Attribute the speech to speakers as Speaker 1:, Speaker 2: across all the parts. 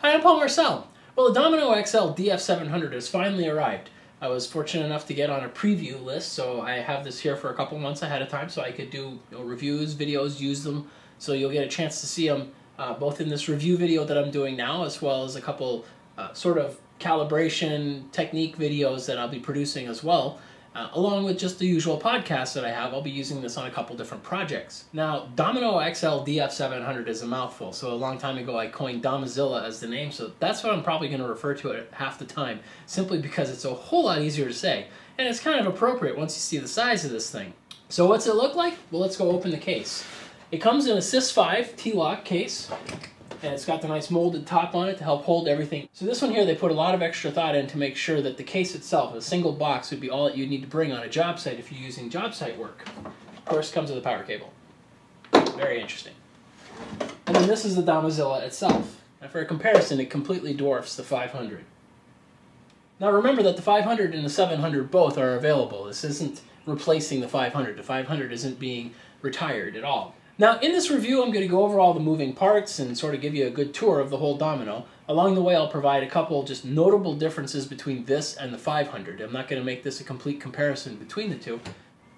Speaker 1: Hi, I'm Paul Marcel. Well, the Domino XL DF700 has finally arrived. I was fortunate enough to get on a preview list, so I have this here for a couple months ahead of time so I could do reviews, videos, use them, so you'll get a chance to see them both in this review video that I'm doing now, as well as a couple sort of calibration technique videos that I'll be producing as well. Along with just the usual podcasts that I have, I'll be using this on a couple different projects. Now, Domino XL DF700 is a mouthful, so a long time ago I coined Domizilla as the name, so that's what I'm probably going to refer to it half the time, simply because it's a whole lot easier to say, and it's kind of appropriate once you see the size of this thing. So what's it look like? Well, let's go open the case. It comes in a Sys5 T-lock case, and it's got the nice molded top on it to help hold everything. So this one here, they put a lot of extra thought in to make sure that the case itself, a single box, would be all that you'd need to bring on a job site if you're using job site work. Of course, it comes with a power cable. Very interesting. And then this is the Domizilla itself. And for a comparison, it completely dwarfs the 500. Now remember that the 500 and the 700 both are available. This isn't replacing the 500. The 500 isn't being retired at all. Now, in this review, I'm going to go over all the moving parts and sort of give you a good tour of the whole Domino. Along the way, I'll provide a couple just notable differences between this and the 500. I'm not going to make this a complete comparison between the two,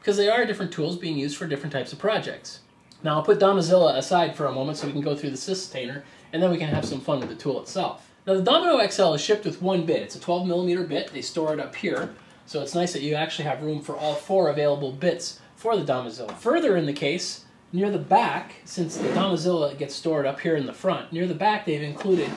Speaker 1: because they are different tools being used for different types of projects. Now, I'll put Domizilla aside for a moment so we can go through the sustainer, and then we can have some fun with the tool itself. Now, the Domino XL is shipped with one bit. It's a 12mm bit. They store it up here, so it's nice that you actually have room for all 4 available bits for the Domizilla. Further in the case, near the back, since the Donzilla gets stored up here in the front, near the back they've included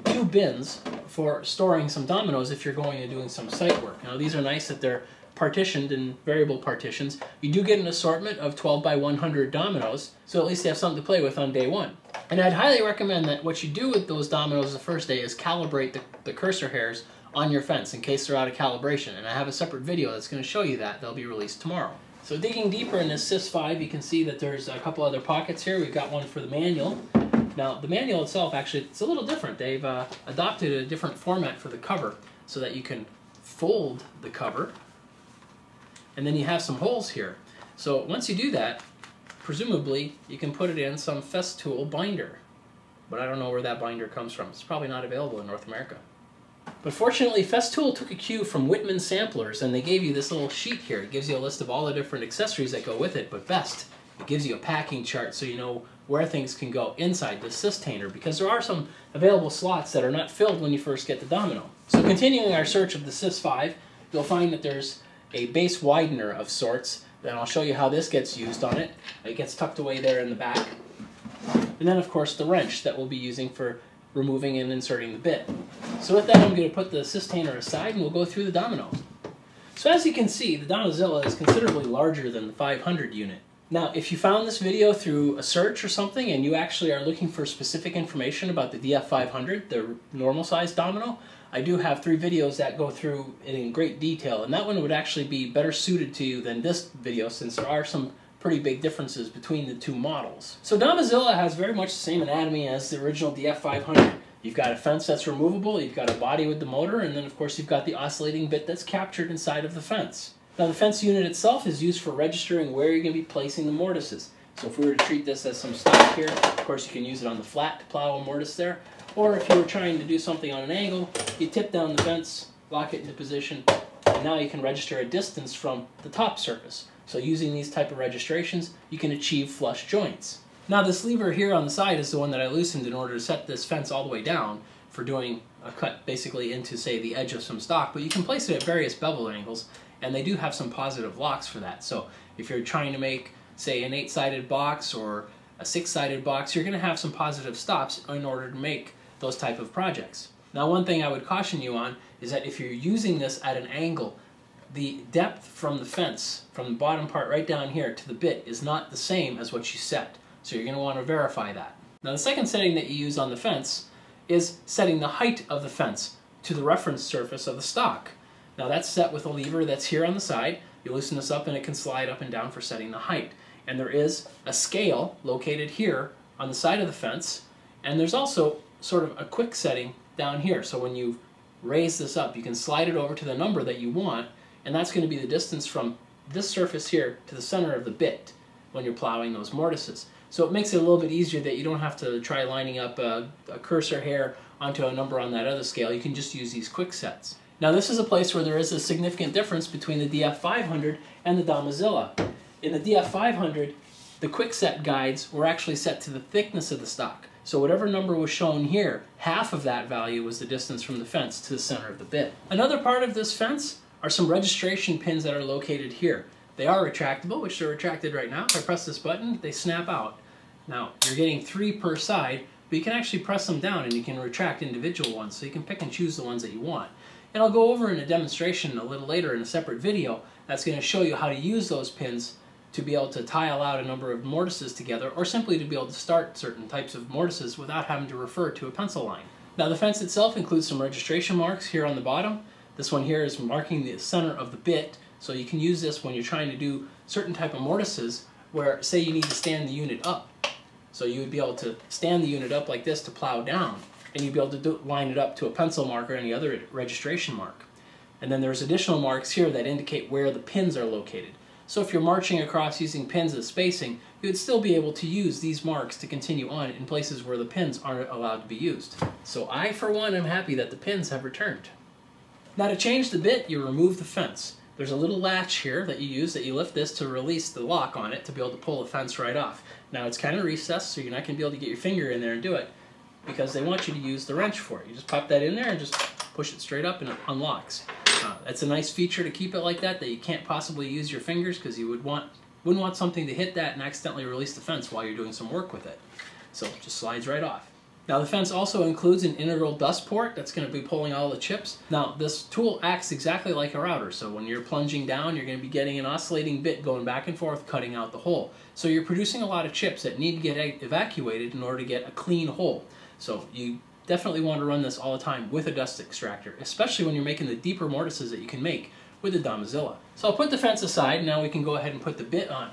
Speaker 1: 2 bins for storing some dominoes if you're going and doing some site work. Now these are nice that they're partitioned in variable partitions. You do get an assortment of 12x100 dominoes, so at least you have something to play with on day one. And I'd highly recommend that what you do with those dominoes the first day is calibrate the cursor hairs on your fence in case they're out of calibration. And I have a separate video that's going to show you that. They'll be released tomorrow. So digging deeper in this Sys5, you can see that there's a couple other pockets here. We've got one for the manual. Now, the manual itself, actually, it's a little different. They've adopted a different format for the cover so that you can fold the cover, and then you have some holes here. So once you do that, presumably, you can put it in some Festool binder. But I don't know where that binder comes from. It's probably not available in North America. But fortunately, Festool took a cue from Whitman samplers, and they gave you this little sheet here. It gives you a list of all the different accessories that go with it, but best, it gives you a packing chart so you know where things can go inside the sustainer, because there are some available slots that are not filled when you first get the Domino. So continuing our search of the Sys5, you'll find that there's a base widener of sorts, and I'll show you how this gets used on it. It gets tucked away there in the back. And then, of course, the wrench that we'll be using for removing and inserting the bit. So with that, I'm going to put the sustainer aside and we'll go through the Domino. So as you can see, the Donzilla is considerably larger than the 500 unit. Now, if you found this video through a search or something and you actually are looking for specific information about the DF500, the normal size Domino, I do have 3 videos that go through it in great detail, and that one would actually be better suited to you than this video, since there are some pretty big differences between the 2 models. So Domizilla has very much the same anatomy as the original DF500. You've got a fence that's removable, you've got a body with the motor, and then of course you've got the oscillating bit that's captured inside of the fence. Now the fence unit itself is used for registering where you're going to be placing the mortises. So if we were to treat this as some stock here, of course you can use it on the flat to plow a mortise there, or if you were trying to do something on an angle, you tip down the fence, lock it into position, and now you can register a distance from the top surface. So using these type of registrations, you can achieve flush joints. Now this lever here on the side is the one that I loosened in order to set this fence all the way down for doing a cut basically into, say, the edge of some stock, but you can place it at various bevel angles, and they do have some positive locks for that. So if you're trying to make, say, an 8-sided box or a 6-sided box, you're going to have some positive stops in order to make those type of projects. Now one thing I would caution you on is that if you're using this at an angle, the depth from the fence, from the bottom part right down here to the bit, is not the same as what you set. So you're going to want to verify that. Now the second setting that you use on the fence is setting the height of the fence to the reference surface of the stock. Now that's set with a lever that's here on the side. You loosen this up and it can slide up and down for setting the height. And there is a scale located here on the side of the fence, and there's also sort of a quick setting down here. So when you raise this up, you can slide it over to the number that you want, and that's going to be the distance from this surface here to the center of the bit when you're plowing those mortises. So it makes it a little bit easier that you don't have to try lining up a cursor hair onto a number on that other scale. You can just use these quick sets. Now this is a place where there is a significant difference between the DF500 and the Domizilla. In the DF500, the quick set guides were actually set to the thickness of the stock. So whatever number was shown here, half of that value was the distance from the fence to the center of the bit. Another part of this fence are some registration pins that are located here. They are retractable, which they're retracted right now. If I press this button, they snap out. Now, you're getting 3 per side, but you can actually press them down and you can retract individual ones, so you can pick and choose the ones that you want. And I'll go over in a demonstration a little later in a separate video that's going to show you how to use those pins to be able to tile out a number of mortises together, or simply to be able to start certain types of mortises without having to refer to a pencil line. Now the fence itself includes some registration marks here on the bottom. This one here is marking the center of the bit, so you can use this when you're trying to do certain type of mortises where, say, you need to stand the unit up. So you would be able to stand the unit up like this to plow down, and you'd be able to line it up to a pencil mark or any other registration mark. And then there's additional marks here that indicate where the pins are located. So if you're marching across using pins as spacing, you would still be able to use these marks to continue on in places where the pins aren't allowed to be used. So I, for one, am happy that the pins have returned. Now to change the bit, you remove the fence. There's a little latch here that you use, that you lift this to release the lock on it to be able to pull the fence right off. Now it's kind of recessed, so you're not going to be able to get your finger in there and do it, because they want you to use the wrench for it. You just pop that in there and just push it straight up and it unlocks. That's a nice feature to keep it like that you can't possibly use your fingers, because you wouldn't want something to hit that and accidentally release the fence while you're doing some work with it. So it just slides right off. Now the fence also includes an integral dust port that's going to be pulling all the chips. Now this tool acts exactly like a router, so when you're plunging down, you're going to be getting an oscillating bit going back and forth, cutting out the hole. So you're producing a lot of chips that need to get evacuated in order to get a clean hole. So you definitely want to run this all the time with a dust extractor, especially when you're making the deeper mortises that you can make with the Domizilla. So I'll put the fence aside, now we can go ahead and put the bit on.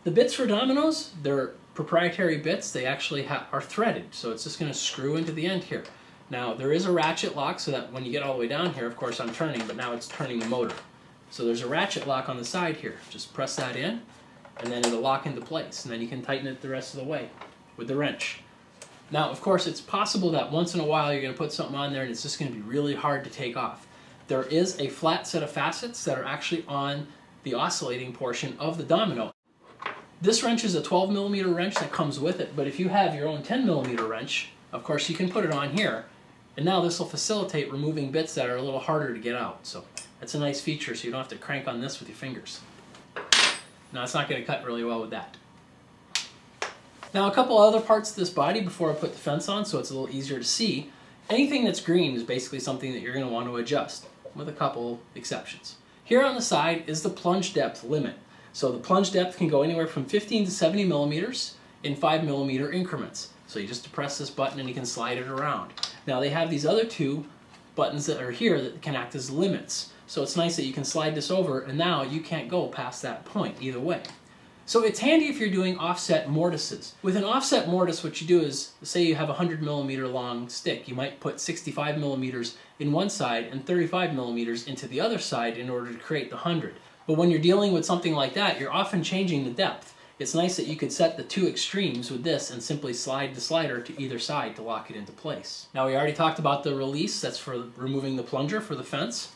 Speaker 1: The bits for Dominoes, they're proprietary bits. They actually are threaded, so it's just going to screw into the end here. Now there is a ratchet lock, so that when you get all the way down here, of course I'm turning, but now it's turning the motor. So there's a ratchet lock on the side here. Just press that in, and then it'll lock into place, and then you can tighten it the rest of the way with the wrench. Now, of course, it's possible that once in a while you're going to put something on there and it's just going to be really hard to take off. There is a flat set of facets that are actually on the oscillating portion of the Domino. This wrench is a 12mm wrench that comes with it, but if you have your own 10mm wrench, of course you can put it on here, and now this will facilitate removing bits that are a little harder to get out. So that's a nice feature, so you don't have to crank on this with your fingers. Now it's not going to cut really well with that. Now a couple other parts of this body before I put the fence on, so it's a little easier to see. Anything that's green is basically something that you're going to want to adjust, with a couple exceptions. Here on the side is the plunge depth limit. So the plunge depth can go anywhere from 15 to 70 millimeters in 5mm increments. So you just depress this button and you can slide it around. Now they have these other two buttons that are here that can act as limits. So it's nice that you can slide this over, and now you can't go past that point either way. So it's handy if you're doing offset mortises. With an offset mortise, what you do is, say you have a 100mm long stick, you might put 65mm in one side and 35mm into the other side in order to create the 100. But when you're dealing with something like that, you're often changing the depth. It's nice that you could set the two extremes with this and simply slide the slider to either side to lock it into place. Now we already talked about the release, that's for removing the plunger for the fence.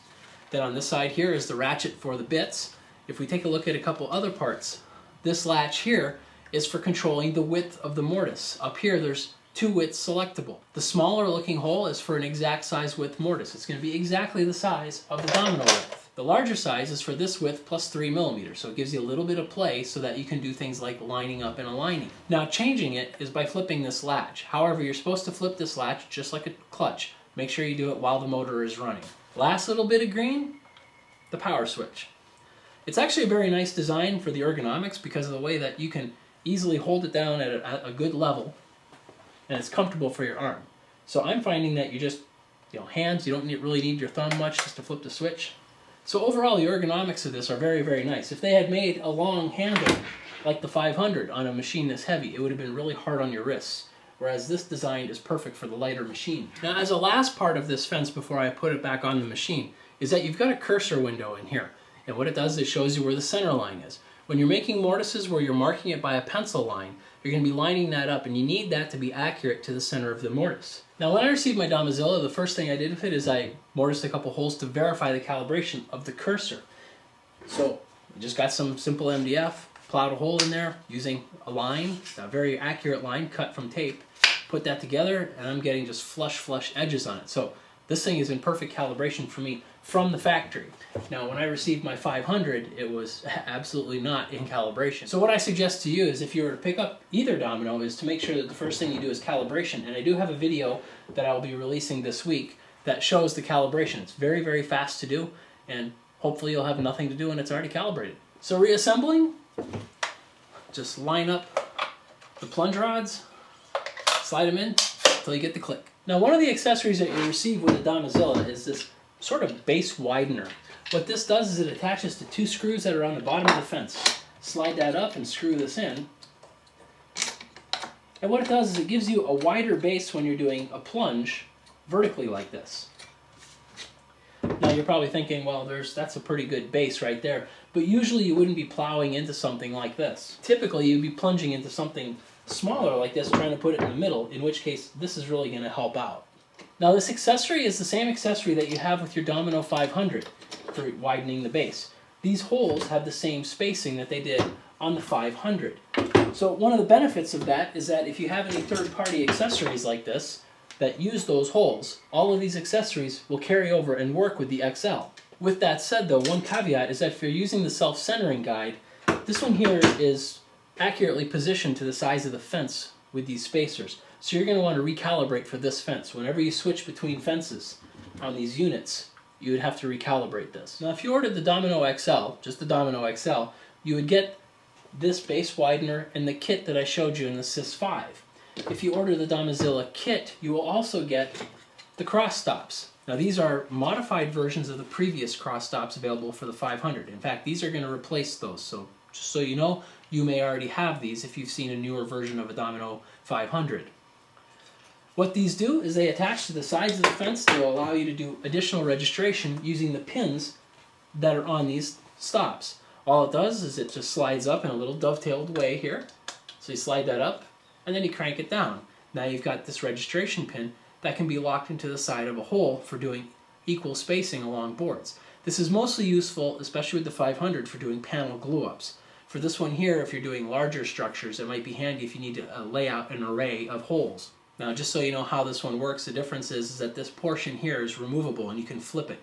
Speaker 1: Then on this side here is the ratchet for the bits. If we take a look at a couple other parts, this latch here is for controlling the width of the mortise. Up here there's two widths selectable. The smaller looking hole is for an exact size width mortise. It's going to be exactly the size of the Domino width. The larger size is for this width plus 3mm, so it gives you a little bit of play so that you can do things like lining up and aligning. Now changing it is by flipping this latch. However, you're supposed to flip this latch just like a clutch. Make sure you do it while the motor is running. Last little bit of green, the power switch. It's actually a very nice design for the ergonomics because of the way that you can easily hold it down at a good level, and it's comfortable for your arm. So I'm finding that you just, hands, you don't really need your thumb much just to flip the switch. So overall, the ergonomics of this are very, very nice. If they had made a long handle like the 500 on a machine this heavy, it would have been really hard on your wrists, whereas this design is perfect for the lighter machine. Now, as a last part of this fence before I put it back on the machine, is that you've got a cursor window in here. And what it does is shows you where the center line is. When you're making mortises where you're marking it by a pencil line, You're going to be lining that up, and you need that to be accurate to the center of the mortise. Now when I received my Domizilla, the first thing I did with it is I mortised a couple holes to verify the calibration of the cursor. So I just got some simple MDF, plowed a hole in there using a line, a very accurate line cut from tape, put that together, and I'm getting just flush edges on it. So this thing is in perfect calibration for me from the factory. Now when I received my 500, it was absolutely not in calibration. So what I suggest to you is, if you were to pick up either Domino, is to make sure that the first thing you do is calibration. And I do have a video that I'll be releasing this week that shows the calibration. It's very fast to do, and hopefully you'll have nothing to do when it's already calibrated. So reassembling, just line up the plunge rods, slide them in until you get the click. Now one of the accessories that you receive with the Domizilla is this sort of base widener. What this does is it attaches to two screws that are on the bottom of the fence. Slide that up and screw this in. And what it does is it gives you a wider base when you're doing a plunge vertically like this. Now you're probably thinking, well, that's a pretty good base right there. But usually you wouldn't be plowing into something like this. Typically you'd be plunging into something smaller like this, trying to put it in the middle, in which case this is really going to help out. Now this accessory is the same accessory that you have with your Domino 500 for widening the base. These holes have the same spacing that they did on the 500. So one of the benefits of that is that if you have any third-party accessories like this that use those holes, all of these accessories will carry over and work with the XL. With that said though, one caveat is that if you're using the self-centering guide, this one here is accurately positioned to the size of the fence with these spacers. So you're going to want to recalibrate for this fence. Whenever you switch between fences on these units, you would have to recalibrate this. Now if you ordered the Domino XL, just the Domino XL, you would get this base widener and the kit that I showed you in the Sys5. If you order the Domizilla kit, you will also get the cross stops. Now these are modified versions of the previous cross stops available for the 500. In fact, these are going to replace those. So just so you know, you may already have these if you've seen a newer version of a Domino 500. What these do is they attach to the sides of the fence to allow you to do additional registration using the pins that are on these stops. All it does is it just slides up in a little dovetailed way here. So you slide that up and then you crank it down. Now you've got this registration pin that can be locked into the side of a hole for doing equal spacing along boards. This is mostly useful, especially with the 500, for doing panel glue-ups. For this one here, if you're doing larger structures, it might be handy if you need to lay out an array of holes. Now just so you know how this one works, the difference is that this portion here is removable and you can flip it.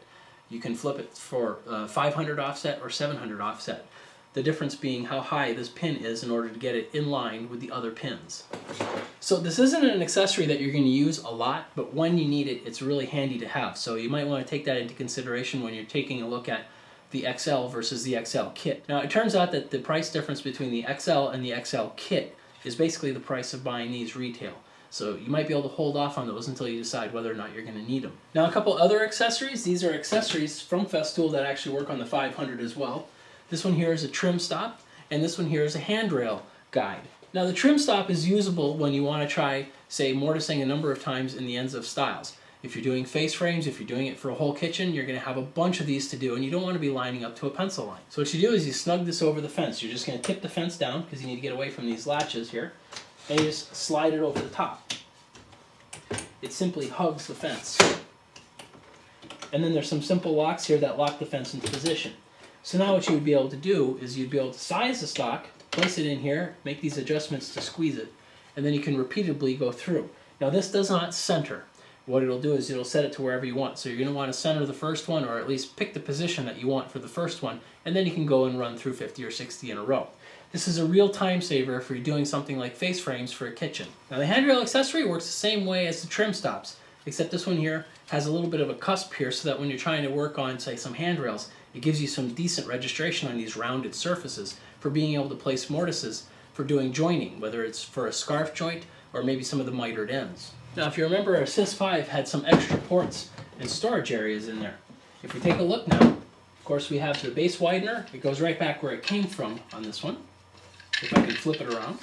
Speaker 1: You can flip it for 500 offset or 700 offset. The difference being how high this pin is in order to get it in line with the other pins. So this isn't an accessory that you're going to use a lot, but when you need it, it's really handy to have. So you might want to take that into consideration when you're taking a look at the XL versus the XL kit. Now it turns out that the price difference between the XL and the XL kit is basically the price of buying these retail. So you might be able to hold off on those until you decide whether or not you're going to need them. Now a couple other accessories. These are accessories from Festool that actually work on the 500 as well. This one here is a trim stop, and this one here is a handrail guide. Now the trim stop is usable when you want to try, say, mortising a number of times in the ends of stiles. If you're doing face frames, if you're doing it for a whole kitchen, you're going to have a bunch of these to do, and you don't want to be lining up to a pencil line. So what you do is you snug this over the fence. You're just going to tip the fence down, because you need to get away from these latches here, and you just slide it over the top. It simply hugs the fence. And then there's some simple locks here that lock the fence into position. So now what you would be able to do is you'd be able to size the stock, place it in here, make these adjustments to squeeze it, and then you can repeatedly go through. Now this does not center. What it'll do is it'll set it to wherever you want. So you're going to want to center the first one, or at least pick the position that you want for the first one, and then you can go and run through 50 or 60 in a row. This is a real time saver if you're doing something like face frames for a kitchen. Now the handrail accessory works the same way as the trim stops, except this one here has a little bit of a cusp here so that when you're trying to work on, say, some handrails, it gives you some decent registration on these rounded surfaces for being able to place mortises for doing joining, whether it's for a scarf joint or maybe some of the mitered ends. Now if you remember, our Sys5 had some extra ports and storage areas in there. If we take a look now, of course we have the base widener. It goes right back where it came from on this one. If I can flip it around.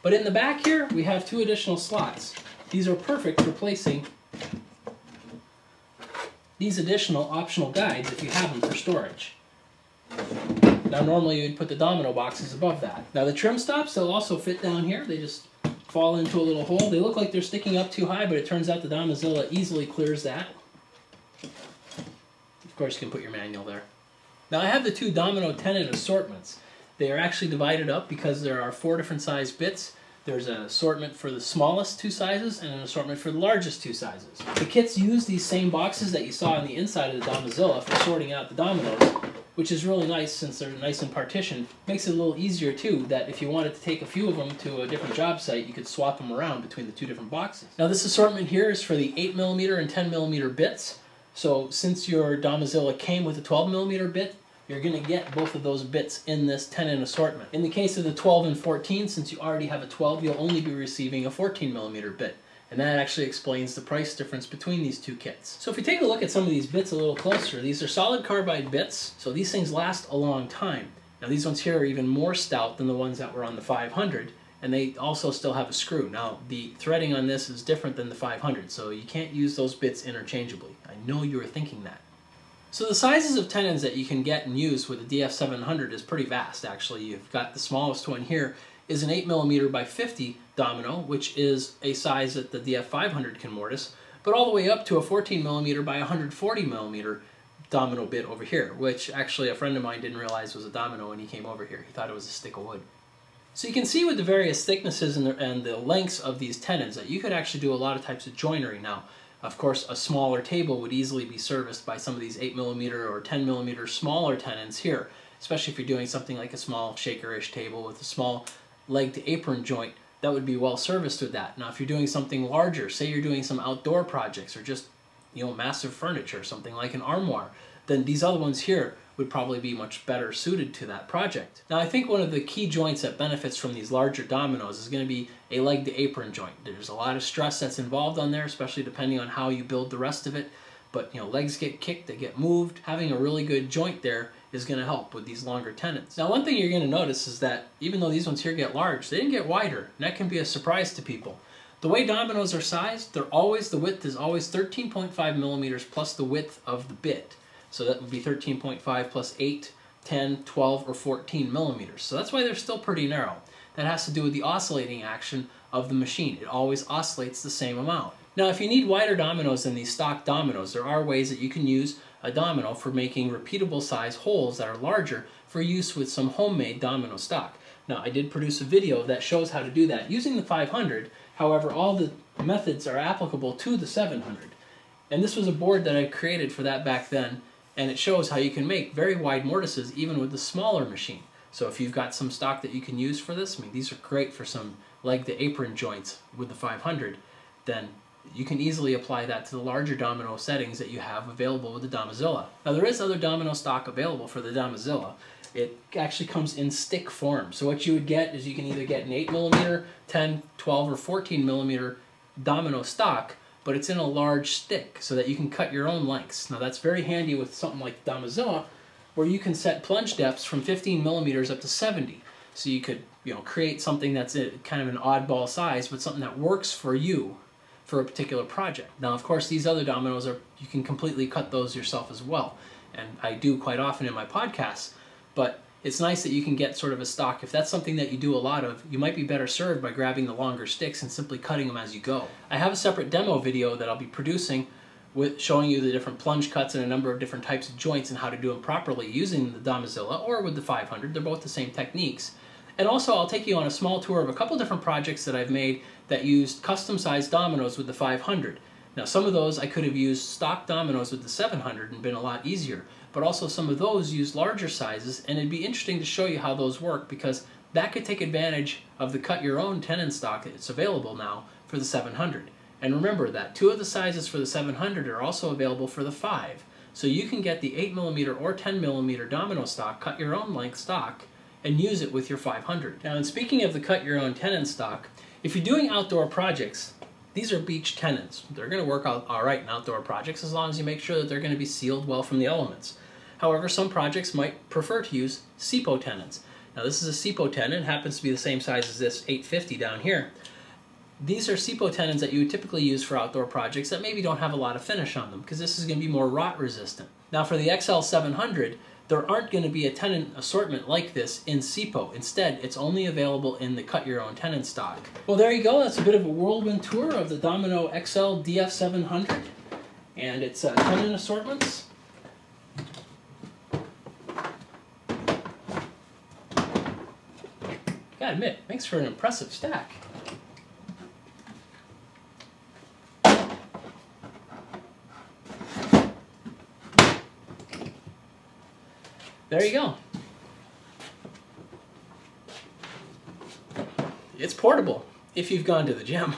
Speaker 1: But in the back here, we have two additional slots. These are perfect for placing these additional optional guides if you have them for storage. Now normally you'd put the domino boxes above that. Now the trim stops, they'll also fit down here. They just fall into a little hole. They look like they're sticking up too high, but it turns out the Domizilla easily clears that. Of course you can put your manual there. Now I have the two Domino tenon assortments. They are actually divided up because there are 4 different size bits. There's an assortment for the smallest 2 sizes and an assortment for the largest 2 sizes. The kits use these same boxes that you saw on the inside of the Domizilla for sorting out the dominoes, which is really nice since they're nice and partitioned. Makes it a little easier too, that if you wanted to take a few of them to a different job site, you could swap them around between the 2 different boxes. Now this assortment here is for the 8mm and 10mm bits. So since your Domizilla came with a 12mm bit, you're going to get both of those bits in this tenon assortment. In the case of the 12 and 14, since you already have a 12, you'll only be receiving a 14mm bit. And that actually explains the price difference between these 2 kits. So if you take a look at some of these bits a little closer, these are solid carbide bits, so these things last a long time. Now these ones here are even more stout than the ones that were on the 500, and they also still have a screw. Now the threading on this is different than the 500, so you can't use those bits interchangeably. I know you were thinking that. So the sizes of tenons that you can get and use with the DF700 is pretty vast actually. You've got the smallest one here is an 8mm by 50 domino, which is a size that the DF500 can mortise, but all the way up to a 14mm by 140mm domino bit over here, which actually a friend of mine didn't realize was a domino when he came over here. He thought it was a stick of wood. So you can see with the various thicknesses and the lengths of these tenons that you could actually do a lot of types of joinery now. Of course, a smaller table would easily be serviced by some of these 8mm or 10mm smaller tenons here, especially if you're doing something like a small shaker-ish table with a small leg to apron joint. That would be well serviced with that. Now if you're doing something larger, say you're doing some outdoor projects or just, you know, massive furniture, something like an armoire, then these other ones here would probably be much better suited to that project. Now I think one of the key joints that benefits from these larger dominoes is going to be a leg to apron joint. There's a lot of stress that's involved on there, especially depending on how you build the rest of it. But you know, legs get kicked, they get moved. Having a really good joint there is going to help with these longer tenons. Now one thing you're going to notice is that even though these ones here get large, they didn't get wider, and that can be a surprise to people. The way dominoes are sized, the width is always 13.5mm plus the width of the bit. So that would be 13.5 plus 8, 10, 12, or 14mm. So that's why they're still pretty narrow. That has to do with the oscillating action of the machine. It always oscillates the same amount. Now if you need wider dominoes than these stock dominoes, there are ways that you can use a domino for making repeatable size holes that are larger for use with some homemade domino stock. Now I did produce a video that shows how to do that using the 500, however all the methods are applicable to the 700. And this was a board that I created for that back then, and it shows how you can make very wide mortises even with the smaller machine. So if you've got some stock that you can use for this, I mean these are great for some leg to apron joints with the 500, then you can easily apply that to the larger domino settings that you have available with the Domizilla. Now there is other domino stock available for the Domizilla. It actually comes in stick form. So what you would get is you can either get an 8mm, 10, 12, or 14mm domino stock, but it's in a large stick so that you can cut your own lengths. Now that's very handy with something like the Domizilla, where you can set plunge depths from 15mm up to 70. So you could, you know, create something that's kind of an oddball size, but something that works for you for a particular project. Now of course these other dominoes you can completely cut those yourself as well, and I do quite often in my podcasts, but it's nice that you can get sort of a stock. If that's something that you do a lot of, you might be better served by grabbing the longer sticks and simply cutting them as you go. I have a separate demo video that I'll be producing with showing you the different plunge cuts and a number of different types of joints and how to do them properly using the Domizilla or with the 500. They're both the same techniques. And also I'll take you on a small tour of a couple different projects that I've made that used custom-sized dominoes with the 500. Now some of those I could have used stock dominoes with the 700 and been a lot easier, but also some of those use larger sizes, and it'd be interesting to show you how those work because that could take advantage of the cut your own tenon stock that's available now for the 700. And remember that 2 of the sizes for the 700 are also available for the 5. So you can get the 8mm or 10mm domino stock, cut your own length stock, and use it with your 500. Now, and speaking of the cut your own tenon stock, if you're doing outdoor projects, these are beech tenons. They're going to work out all right in outdoor projects as long as you make sure that they're going to be sealed well from the elements. However, some projects might prefer to use SIPO tenons. Now this is a SIPO tenon, it happens to be the same size as this 850 down here. These are SIPO tenons that you would typically use for outdoor projects that maybe don't have a lot of finish on them because this is going to be more rot resistant. Now for the XL 700, there aren't going to be a Tenon assortment like this in SIPO. Instead, it's only available in the cut your own Tenon stock. Well, there you go. That's a bit of a whirlwind tour of the Domino XL DF700 and its Tenon assortments. Gotta admit, makes for an impressive stack. There you go. It's portable if you've gone to the gym.